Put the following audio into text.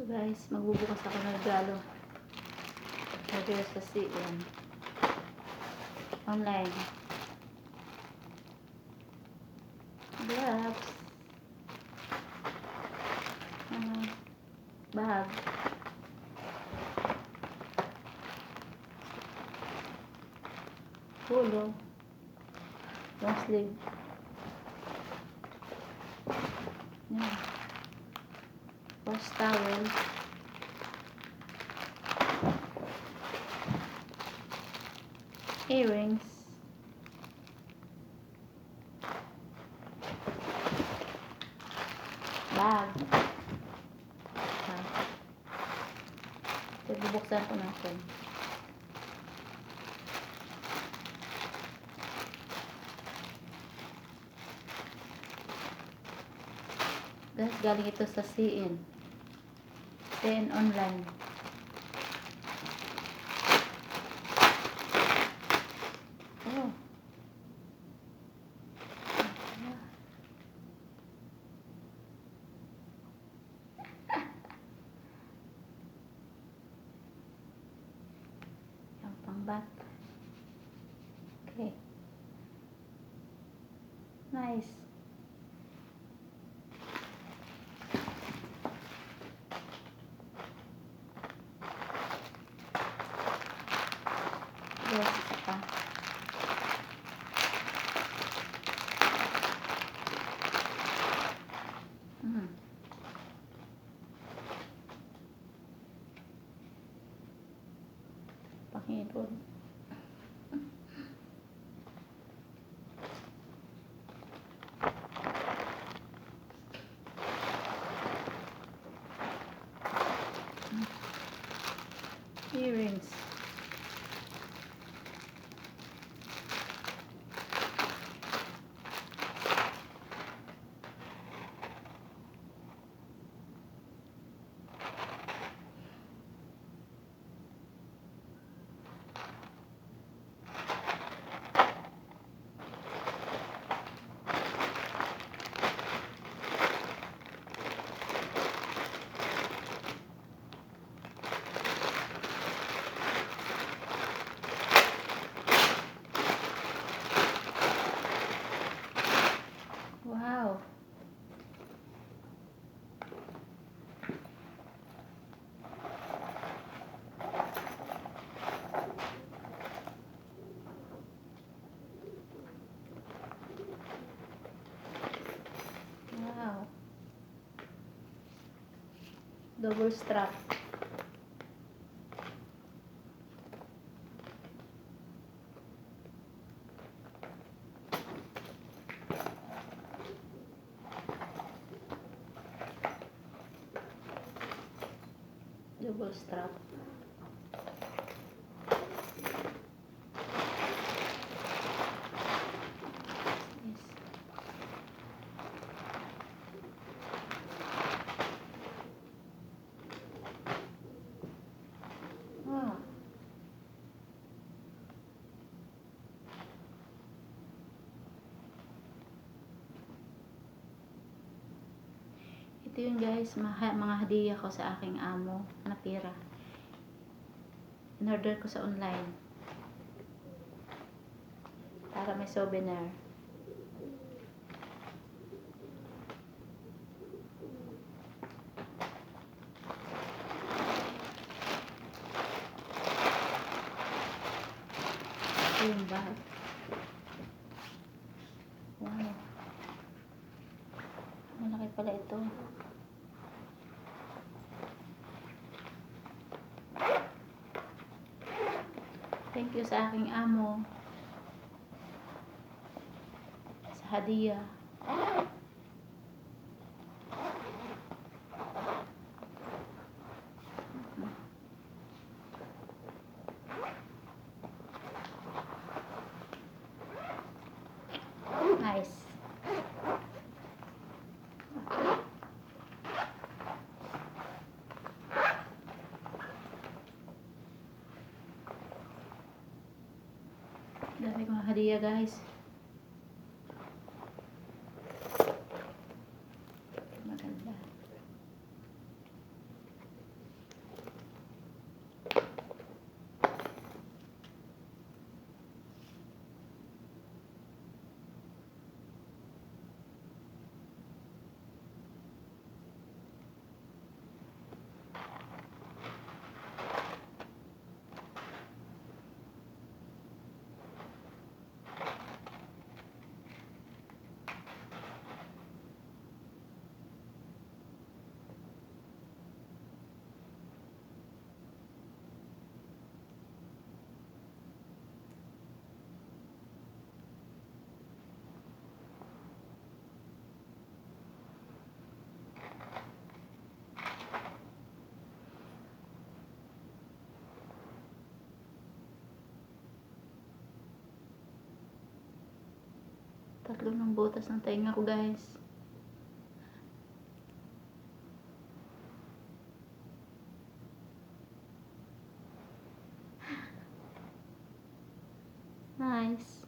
So guys, magbubukas ako ng regalo. Regalo sa CN. Online. Gloves. Bag. Pulo. Long sleeve. Yan. Wash towel. Earrings. Bag. So, bubuksan ko natin. Guys, galing ito sa CN. CN online. Oh. Yung pangbat. Okay. Nice. Yes, pa. Pakirod. Earrings. Wow. Wow. Double strap. Double strap. Yes. Wow. Ito yun guys, mga hadiah ko sa aking amo na pera. In-order ko sa online. Para may souvenir. Ito yung bag. Wow. Malaki pala ito. Thank you sa aking amo. Sa hadiah. Nice. Dami kong hadiah guys. Maganda. Tatlo ng butas ng tainga ko, guys. Nice.